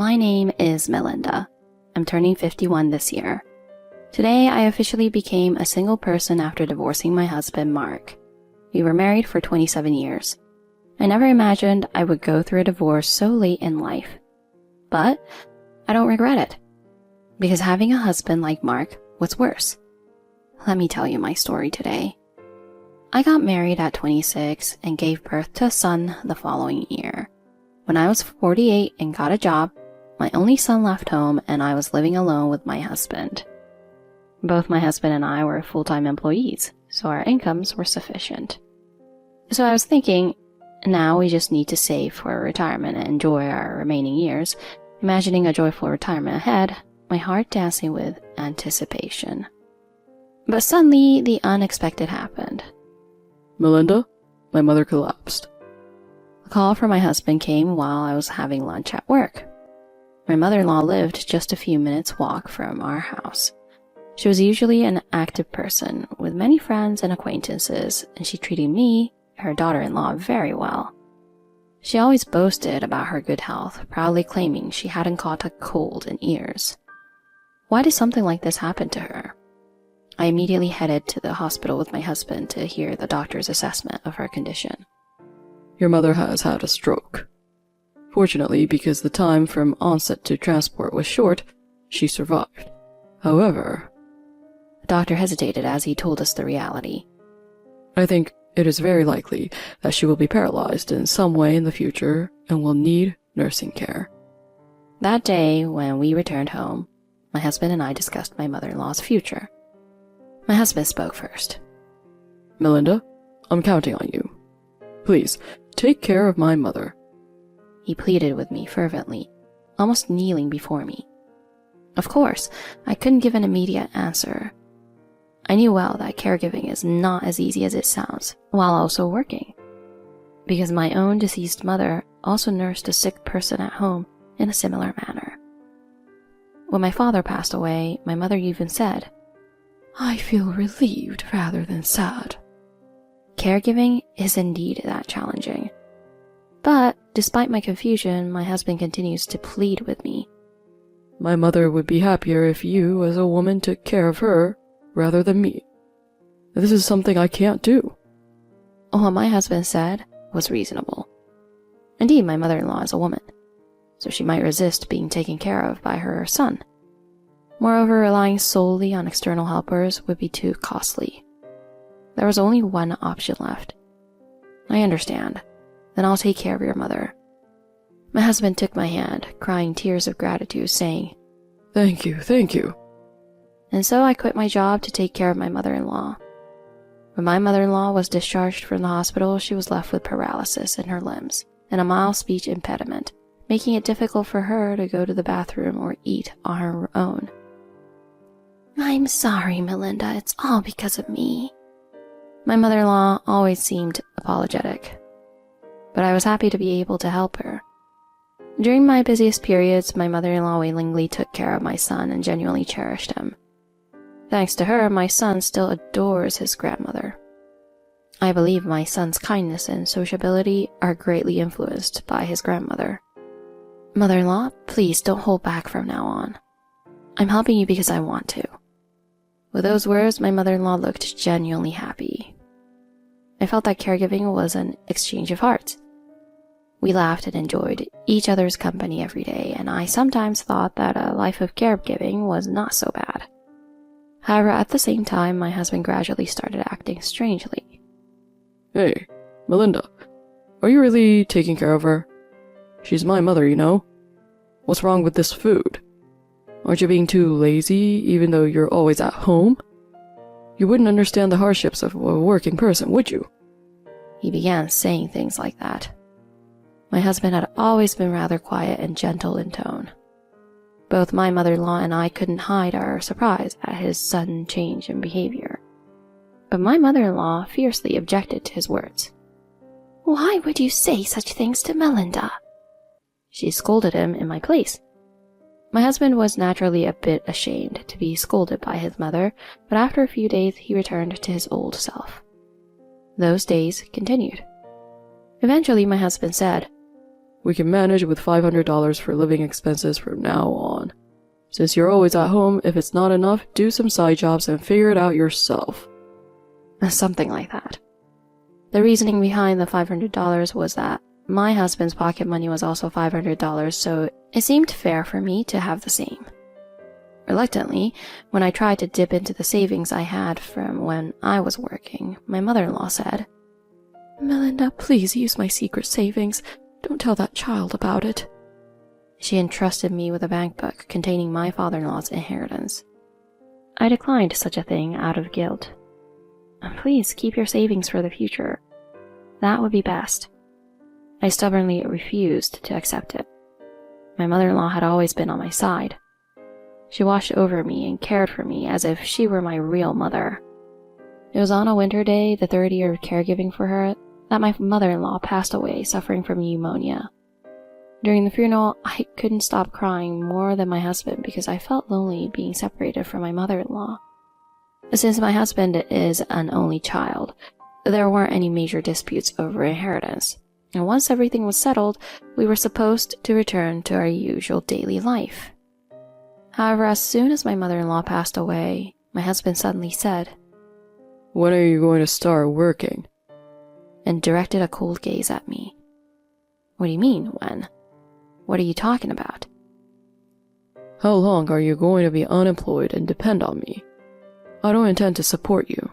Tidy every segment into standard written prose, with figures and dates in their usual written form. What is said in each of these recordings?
My name is Melinda. I'm turning 51 this year. Today, I officially became a single person after divorcing my husband, Mark. We were married for 27 years. I never imagined I would go through a divorce so late in life. But I don't regret it, because having a husband like Mark was worse. Let me tell you my story today. I got married at 26 and gave birth to a son the following year. When I was 48 and got a job, my only son left home and I was living alone with my husband. Both my husband and I were full-time employees, so our incomes were sufficient. So I was thinking, now we just need to save for retirement and enjoy our remaining years, imagining a joyful retirement ahead, my heart dancing with anticipation. But suddenly, the unexpected happened. Melinda, my mother collapsed. A call from my husband came while I was having lunch at work. My mother-in-law lived just a few minutes' walk from our house. She was usually an active person with many friends and acquaintances, and she treated me, her daughter-in-law, very well. She always boasted about her good health, proudly claiming she hadn't caught a cold in years. Why did something like this happen to her? I immediately headed to the hospital with my husband to hear the doctor's assessment of her condition. Your mother has had a stroke. Fortunately, because the time from onset to transport was short, she survived. However, the doctor hesitated as he told us the reality. I think it is very likely that she will be paralyzed in some way in the future and will need nursing care. That day, when we returned home, my husband and I discussed my mother-in-law's future. My husband spoke first. Melinda, I'm counting on you. Please, take care of my mother. He pleaded with me fervently, almost kneeling before me. Of course, I couldn't give an immediate answer. I knew well that caregiving is not as easy as it sounds, while also working. Because my own deceased mother also nursed a sick person at home in a similar manner. When my father passed away, my mother even said, "I feel relieved rather than sad." Caregiving is indeed that challenging. But despite my confusion, my husband continues to plead with me. My mother would be happier if you, as a woman, took care of her rather than me. This is something I can't do. What my husband said was reasonable. Indeed, my mother-in-law is a woman, so she might resist being taken care of by her son. Moreover, relying solely on external helpers would be too costly. There was only one option left. I understand. Then I'll take care of your mother. My husband took my hand, crying tears of gratitude, saying, Thank you, thank you. And so I quit my job to take care of my mother-in-law. When my mother-in-law was discharged from the hospital, she was left with paralysis in her limbs and a mild speech impediment, making it difficult for her to go to the bathroom or eat on her own. I'm sorry, Melinda, it's all because of me. My mother-in-law always seemed apologetic, but I was happy to be able to help her. During my busiest periods, my mother-in-law willingly took care of my son and genuinely cherished him. Thanks to her, my son still adores his grandmother. I believe my son's kindness and sociability are greatly influenced by his grandmother. Mother-in-law, please don't hold back from now on. I'm helping you because I want to. With those words, my mother-in-law looked genuinely happy. I felt that caregiving was an exchange of hearts. We laughed and enjoyed each other's company every day, and I sometimes thought that a life of caregiving was not so bad. However, at the same time, my husband gradually started acting strangely. Hey, Melinda, are you really taking care of her? She's my mother, you know. What's wrong with this food? Aren't you being too lazy, even though you're always at home? You wouldn't understand the hardships of a working person, would you? He began saying things like that. My husband had always been rather quiet and gentle in tone. Both my mother-in-law and I couldn't hide our surprise at his sudden change in behavior. But my mother-in-law fiercely objected to his words. Why would you say such things to Melinda? She scolded him in my place. My husband was naturally a bit ashamed to be scolded by his mother, but after a few days he returned to his old self. Those days continued. Eventually my husband said, We can manage with $500 for living expenses from now on. Since you're always at home, if it's not enough, do some side jobs and figure it out yourself. Something like that. The reasoning behind the $500 was that my husband's pocket money was also $500, so it seemed fair for me to have the same. Reluctantly, when I tried to dip into the savings I had from when I was working, my mother-in-law said, "Melinda, please use my secret savings. Don't tell that child about it." She entrusted me with a bank book containing my father-in-law's inheritance. I declined such a thing out of guilt. "Please keep your savings for the future. That would be best." I stubbornly refused to accept it. My mother-in-law had always been on my side. She watched over me and cared for me as if she were my real mother. It was on a winter day, the third year of caregiving for her, that my mother-in-law passed away suffering from pneumonia. During the funeral, I couldn't stop crying more than my husband because I felt lonely being separated from my mother-in-law. Since my husband is an only child, there weren't any major disputes over inheritance, and once everything was settled, we were supposed to return to our usual daily life. However, as soon as my mother-in-law passed away, my husband suddenly said, "When are you going to start working?" and directed a cold gaze at me. "What do you mean, when? What are you talking about?" "How long are you going to be unemployed and depend on me? I don't intend to support you."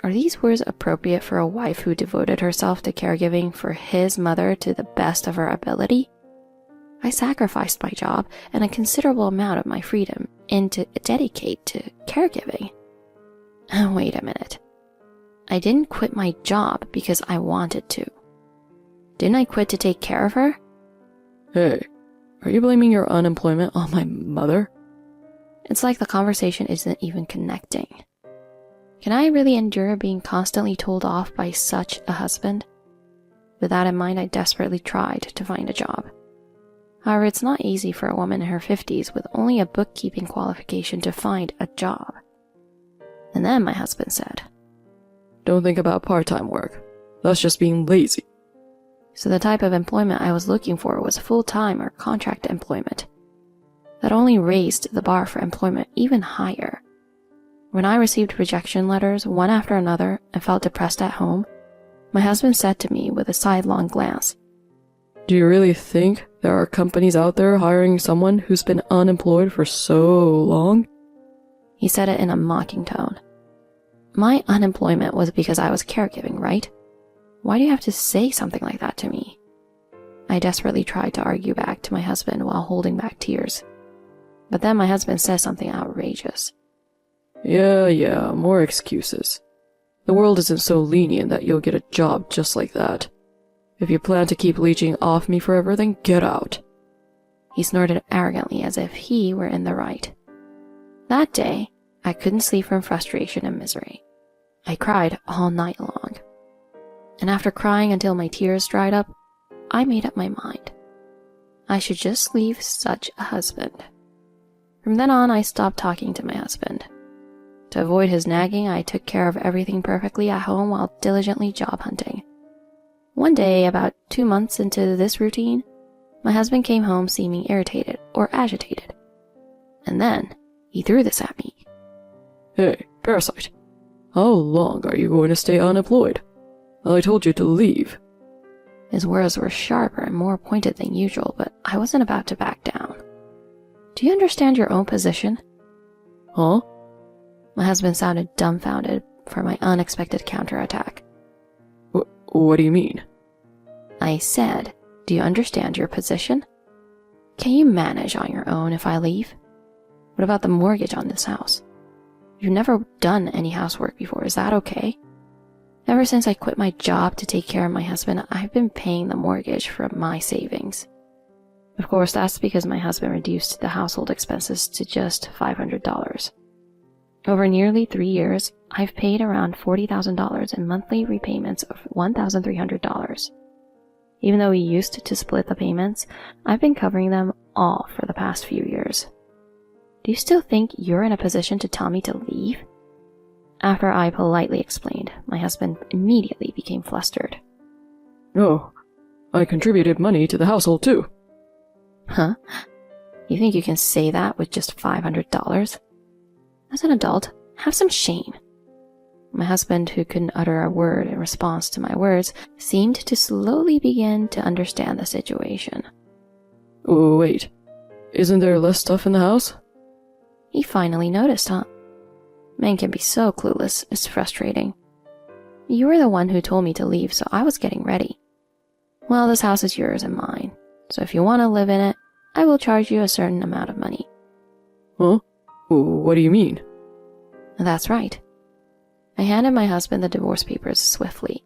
Are these words appropriate for a wife who devoted herself to caregiving for his mother to the best of her ability? I sacrificed my job and a considerable amount of my freedom to dedicate to caregiving. Wait a minute. I didn't quit my job because I wanted to. Didn't I quit to take care of her? Hey, are you blaming your unemployment on my mother? It's like the conversation isn't even connecting. Can I really endure being constantly told off by such a husband? With that in mind, I desperately tried to find a job. However, it's not easy for a woman in her 50s with only a bookkeeping qualification to find a job. And then my husband said, "Don't think about part-time work. That's just being lazy." So the type of employment I was looking for was full-time or contract employment. That only raised the bar for employment even higher. When I received rejection letters one after another and felt depressed at home, my husband said to me with a sidelong glance, "Do you really think there are companies out there hiring someone who's been unemployed for so long?" He said it in a mocking tone. My unemployment was because I was caregiving, right? Why do you have to say something like that to me? I desperately tried to argue back to my husband while holding back tears. But then my husband said something outrageous. Yeah, more excuses. The world isn't so lenient that you'll get a job just like that. If you plan to keep leeching off me forever, then get out. He snorted arrogantly as if he were in the right. That day, I couldn't sleep from frustration and misery. I cried all night long. And after crying until my tears dried up, I made up my mind. I should just leave such a husband. From then on, I stopped talking to my husband. To avoid his nagging, I took care of everything perfectly at home while diligently job hunting. One day, about 2 months into this routine, my husband came home seeming irritated or agitated. And then, he threw this at me. "Hey, parasite, how long are you going to stay unemployed? I told you to leave." His words were sharper and more pointed than usual, but I wasn't about to back down. Do you understand your own position? Huh? My husband sounded dumbfounded for my unexpected counterattack. What do you mean? I said, do you understand your position? Can you manage on your own if I leave? What about the mortgage on this house? You've never done any housework before, is that okay? Ever since I quit my job to take care of my husband, I've been paying the mortgage from my savings. Of course, that's because my husband reduced the household expenses to just $500. Over nearly 3 years, I've paid around $40,000 in monthly repayments of $1,300. Even though we used to split the payments, I've been covering them all for the past few years. Do you still think you're in a position to tell me to leave? After I politely explained, my husband immediately became flustered. No, I contributed money to the household too. Huh? You think you can say that with just $500? As an adult, have some shame. My husband, who couldn't utter a word in response to my words, seemed to slowly begin to understand the situation. Oh, wait. Isn't there less stuff in the house? He finally noticed, huh? Men can be so clueless, it's frustrating. You were the one who told me to leave, so I was getting ready. Well, this house is yours and mine, so if you want to live in it, I will charge you a certain amount of money. Huh? What do you mean? That's right. I handed my husband the divorce papers swiftly.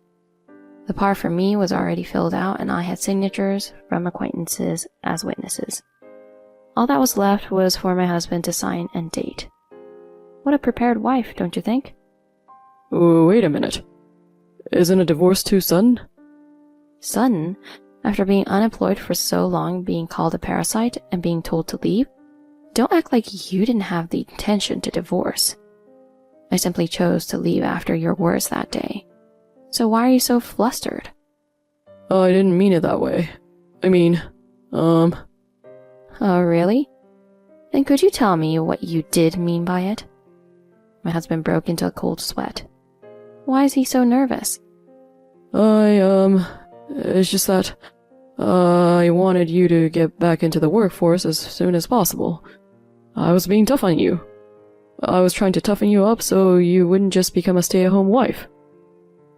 The part for me was already filled out, and I had signatures from acquaintances as witnesses. All that was left was for my husband to sign and date. What a prepared wife, don't you think? Wait a minute. Isn't a divorce too sudden? Sudden? After being unemployed for so long, being called a parasite, and being told to leave? Don't act like you didn't have the intention to divorce. I simply chose to leave after your words that day. So why are you so flustered? Oh, I didn't mean it that way. I mean, Oh, really? Then could you tell me what you did mean by it? My husband broke into a cold sweat. Why is he so nervous? It's just that, I wanted you to get back into the workforce as soon as possible. I was being tough on you. I was trying to toughen you up so you wouldn't just become a stay-at-home wife.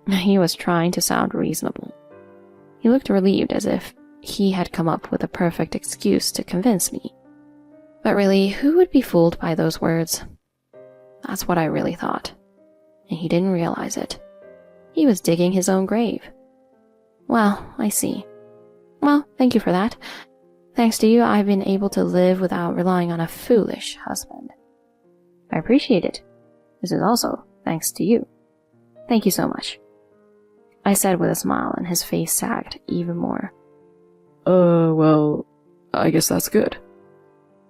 He was trying to sound reasonable. He looked relieved, as if he had come up with a perfect excuse to convince me. But really, who would be fooled by those words? That's what I really thought. And he didn't realize it. He was digging his own grave. Well, I see. Well, thank you for that. Thanks to you, I've been able to live without relying on a foolish husband. I appreciate it. This is also thanks to you. Thank you so much. I said with a smile, and his face sagged even more. Well, I guess that's good.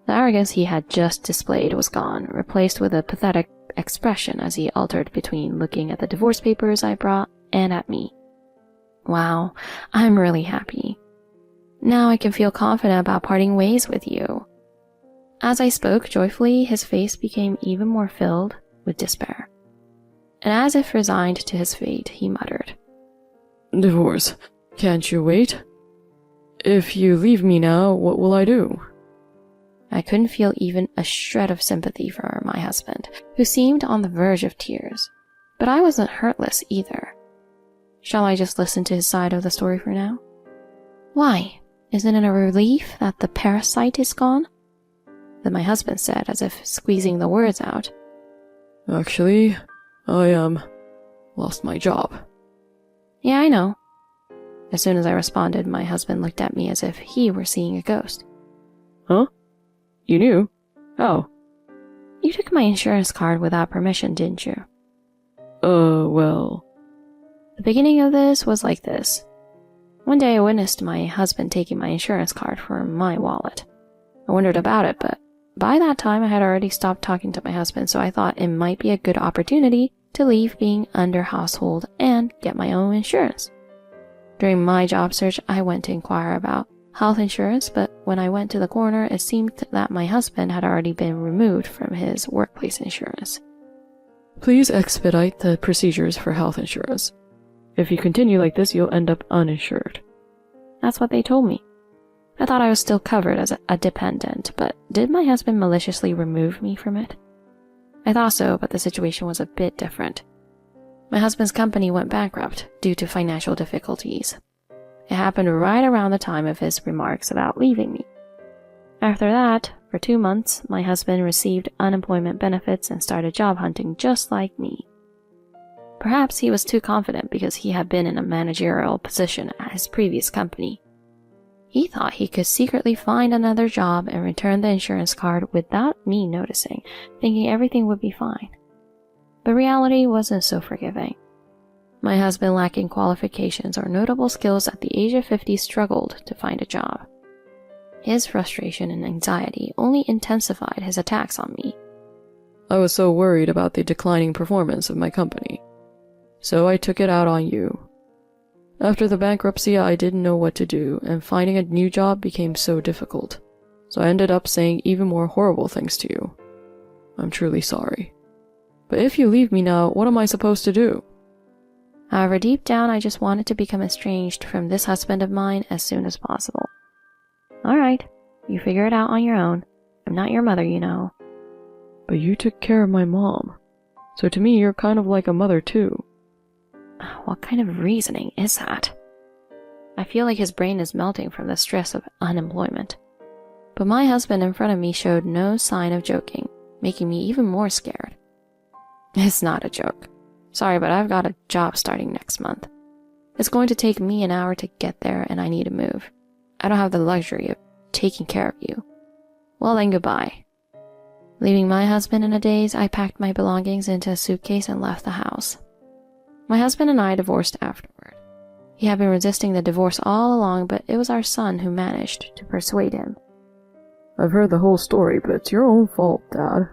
The arrogance he had just displayed was gone, replaced with a pathetic expression as he altered between looking at the divorce papers I brought and at me. Wow, I'm really happy. Now I can feel confident about parting ways with you. As I spoke joyfully, his face became even more filled with despair. And as if resigned to his fate, he muttered, Divorce. Can't you wait? If you leave me now, what will I do? I couldn't feel even a shred of sympathy for my husband, who seemed on the verge of tears. But I wasn't hurtless either. Shall I just listen to his side of the story for now? Why? Isn't it a relief that the parasite is gone? Then my husband said, as if squeezing the words out. Actually, I, lost my job. Yeah, I know. As soon as I responded, my husband looked at me as if he were seeing a ghost. Huh? You knew? How? You took my insurance card without permission, didn't you? Well... The beginning of this was like this. One day I witnessed my husband taking my insurance card from my wallet. I wondered about it, but by that time I had already stopped talking to my husband, so I thought it might be a good opportunity to leave being under household and get my own insurance. During my job search, I went to inquire about health insurance, but when I went to the corner, it seemed that my husband had already been removed from his workplace insurance. Please expedite the procedures for health insurance. If you continue like this, you'll end up uninsured. That's what they told me. I thought I was still covered as a dependent, but did my husband maliciously remove me from it? I thought so, but the situation was a bit different. My husband's company went bankrupt due to financial difficulties. It happened right around the time of his remarks about leaving me. After that, for 2 months, my husband received unemployment benefits and started job hunting just like me. Perhaps he was too confident because he had been in a managerial position at his previous company. He thought he could secretly find another job and return the insurance card without me noticing, thinking everything would be fine. But reality wasn't so forgiving. My husband, lacking qualifications or notable skills at the age of 50, struggled to find a job. His frustration and anxiety only intensified his attacks on me. I was so worried about the declining performance of my company. So I took it out on you. After the bankruptcy, I didn't know what to do, and finding a new job became so difficult. So I ended up saying even more horrible things to you. I'm truly sorry. But if you leave me now, what am I supposed to do? However, deep down, I just wanted to become estranged from this husband of mine as soon as possible. Alright, you figure it out on your own. I'm not your mother, you know. But you took care of my mom. So to me, you're kind of like a mother too. What kind of reasoning is that? I feel like his brain is melting from the stress of unemployment. But my husband in front of me showed no sign of joking, making me even more scared. It's not a joke. Sorry, but I've got a job starting next month. It's going to take me an hour to get there, and I need to move. I don't have the luxury of taking care of you. Well then, goodbye. Leaving my husband in a daze, I packed my belongings into a suitcase and left the house. My husband and I divorced afterward. He had been resisting the divorce all along, but it was our son who managed to persuade him. I've heard the whole story, but it's your own fault, Dad.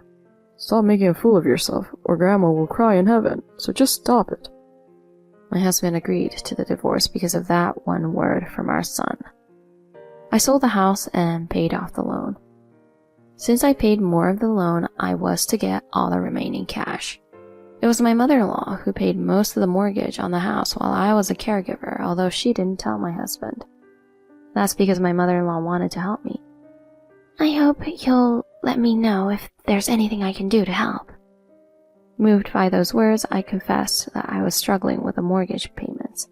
Stop making a fool of yourself, or Grandma will cry in heaven, so just stop it. My husband agreed to the divorce because of that one word from our son. I sold the house and paid off the loan. Since I paid more of the loan, I was to get all the remaining cash. It was my mother-in-law who paid most of the mortgage on the house while I was a caregiver, although she didn't tell my husband. That's because my mother-in-law wanted to help me. I hope you'll let me know if there's anything I can do to help. Moved by those words, I confessed that I was struggling with the mortgage payments.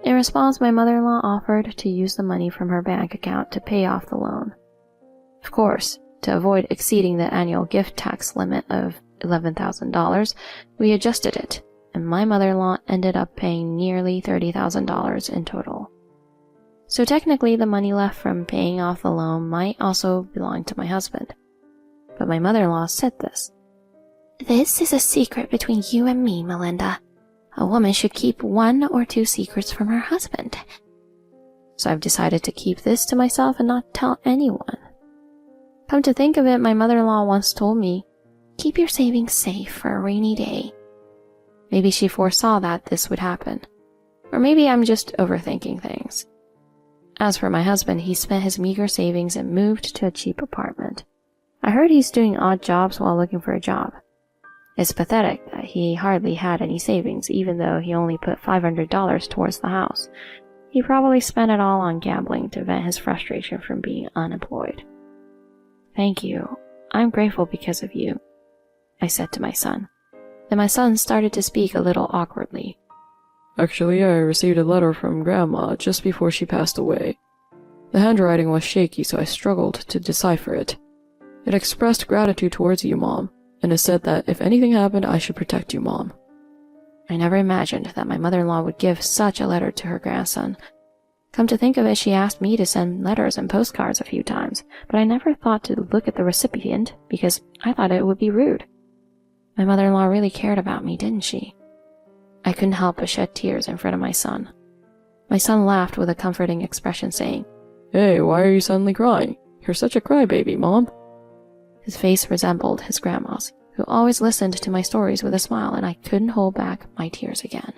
In response, my mother-in-law offered to use the money from her bank account to pay off the loan. Of course, to avoid exceeding the annual gift tax limit of $11,000, we adjusted it, and my mother-in-law ended up paying nearly $30,000 in total. So technically, the money left from paying off the loan might also belong to my husband. But my mother-in-law said this. This is a secret between you and me, Melinda. A woman should keep 1 or 2 secrets from her husband. So I've decided to keep this to myself and not tell anyone. Come to think of it, my mother-in-law once told me, keep your savings safe for a rainy day. Maybe she foresaw that this would happen. Or maybe I'm just overthinking things. As for my husband, he spent his meager savings and moved to a cheap apartment. I heard he's doing odd jobs while looking for a job. It's pathetic that he hardly had any savings, even though he only put $500 towards the house. He probably spent it all on gambling to vent his frustration from being unemployed. Thank you. I'm grateful because of you, I said to my son. Then my son started to speak a little awkwardly. Actually, I received a letter from Grandma just before she passed away. The handwriting was shaky, so I struggled to decipher it. It expressed gratitude towards you, Mom, and it said that if anything happened, I should protect you, Mom. I never imagined that my mother-in-law would give such a letter to her grandson. Come to think of it, she asked me to send letters and postcards a few times, but I never thought to look at the recipient because I thought it would be rude. My mother-in-law really cared about me, didn't she? I couldn't help but shed tears in front of my son. My son laughed with a comforting expression, saying, Hey, why are you suddenly crying? You're such a crybaby, Mom. His face resembled his grandma's, who always listened to my stories with a smile, and I couldn't hold back my tears again.